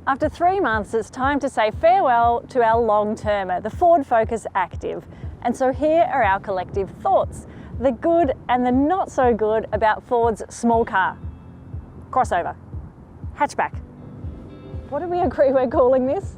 After 3 months, it's time to say farewell to our long-termer, the Ford Focus Active. And so here are our collective thoughts, the good and the not so good about Ford's small car. Crossover. Hatchback. What do we agree we're calling this?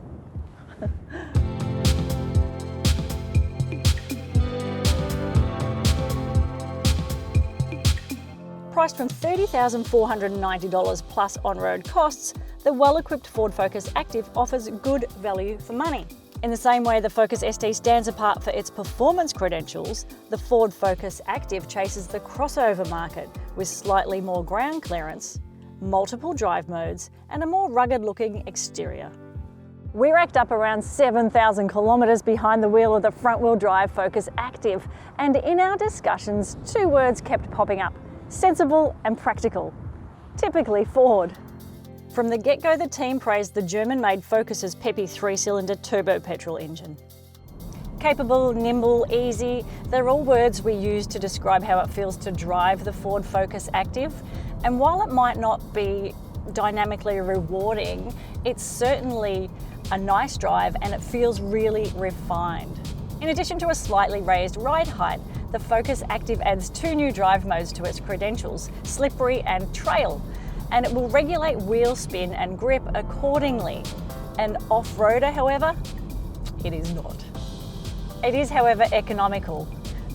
Priced from $30,490 plus on-road costs, the well-equipped Ford Focus Active offers good value for money. In the same way the Focus ST stands apart for its performance credentials, the Ford Focus Active chases the crossover market with slightly more ground clearance, multiple drive modes, and a more rugged-looking exterior. We racked up around 7,000 kilometres behind the wheel of the front-wheel drive Focus Active, and in our discussions, 2 words kept popping up: sensible and practical. Typically Ford. From the get-go, the team praised the German-made Focus's peppy 3-cylinder turbo petrol engine. Capable, nimble, easy, they're all words we use to describe how it feels to drive the Ford Focus Active. And while it might not be dynamically rewarding, it's certainly a nice drive and it feels really refined. In addition to a slightly raised ride height, the Focus Active adds 2 new drive modes to its credentials, slippery and trail, and it will regulate wheel spin and grip accordingly. An off-roader, however, it is not. It is, however, economical.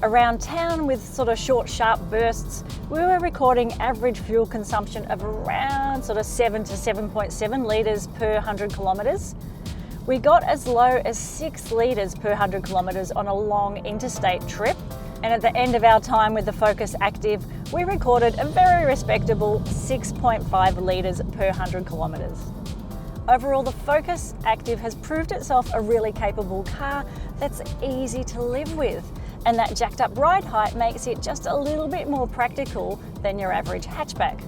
Around town with sort of short, sharp bursts, we were recording average fuel consumption of around sort of 7 to 7.7 litres per 100 kilometres. We got as low as 6 litres per 100 kilometres on a long interstate trip. And at the end of our time with the Focus Active, we recorded a very respectable 6.5 litres per 100 kilometres. Overall, the Focus Active has proved itself a really capable car that's easy to live with, and that jacked up ride height makes it just a little bit more practical than your average hatchback.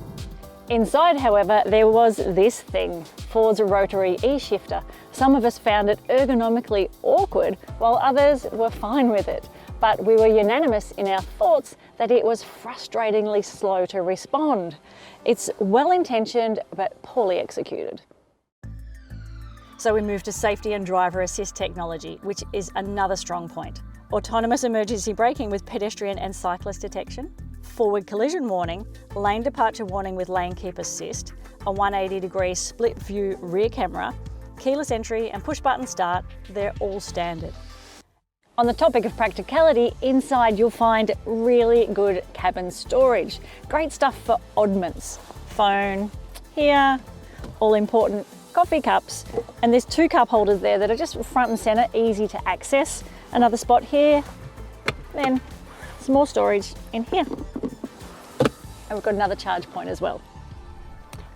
Inside, however, there was this thing, Ford's rotary e-shifter. Some of us found it ergonomically awkward, while others were fine with it. But we were unanimous in our thoughts that it was frustratingly slow to respond. It's well-intentioned, but poorly executed. So we moved to safety and driver assist technology, which is another strong point. Autonomous emergency braking with pedestrian and cyclist detection, forward collision warning, lane departure warning with lane keep assist, a 180-degree split view rear camera, keyless entry and push button start, they're all standard. On the topic of practicality, inside you'll find really good cabin storage. Great stuff for oddments. Phone here, all important coffee cups, and there's 2 cup holders there that are just front and center, easy to access. Another spot here, then some more storage in here. And we've got another charge point as well.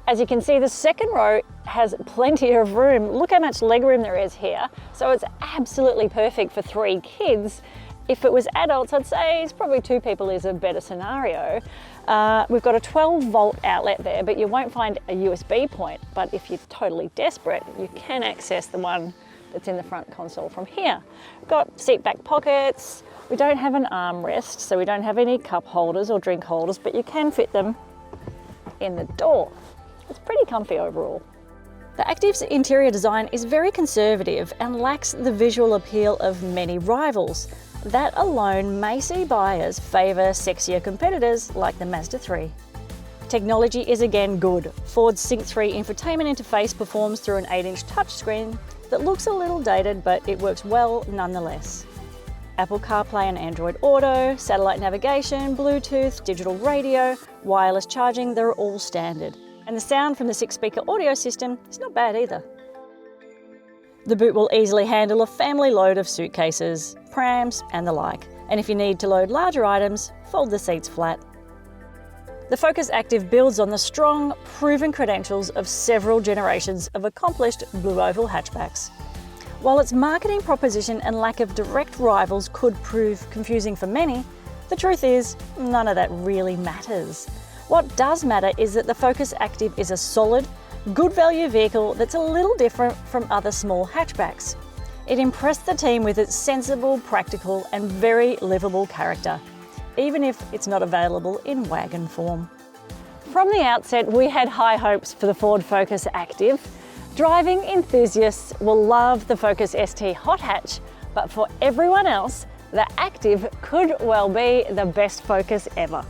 As you can see, the second row has plenty of room. Look how much legroom there is here. So it's absolutely perfect for 3 kids. If it was adults, I'd say it's probably 2 people is a better scenario. We've got a 12-volt outlet there, but you won't find a USB point. But if you're totally desperate, you can access the one that's in the front console from here. We've got seat back pockets. We don't have an armrest, so we don't have any cup holders or drink holders, but you can fit them in the door. It's pretty comfy overall. The Active's interior design is very conservative and lacks the visual appeal of many rivals. That alone may see buyers favour sexier competitors like the Mazda 3. Technology is again good. Ford's Sync 3 infotainment interface performs through an 8-inch touchscreen that looks a little dated, but it works well nonetheless. Apple CarPlay and Android Auto, satellite navigation, Bluetooth, digital radio, wireless charging, they're all standard. And the sound from the 6-speaker audio system is not bad either. The boot will easily handle a family load of suitcases, prams and the like. And if you need to load larger items, fold the seats flat. The Focus Active builds on the strong, proven credentials of several generations of accomplished blue oval hatchbacks. While its marketing proposition and lack of direct rivals could prove confusing for many, the truth is none of that really matters. What does matter is that the Focus Active is a solid, good value vehicle that's a little different from other small hatchbacks. It impressed the team with its sensible, practical and very livable character, even if it's not available in wagon form. From the outset, we had high hopes for the Ford Focus Active. Driving enthusiasts will love the Focus ST hot hatch, but for everyone else, the Active could well be the best Focus ever.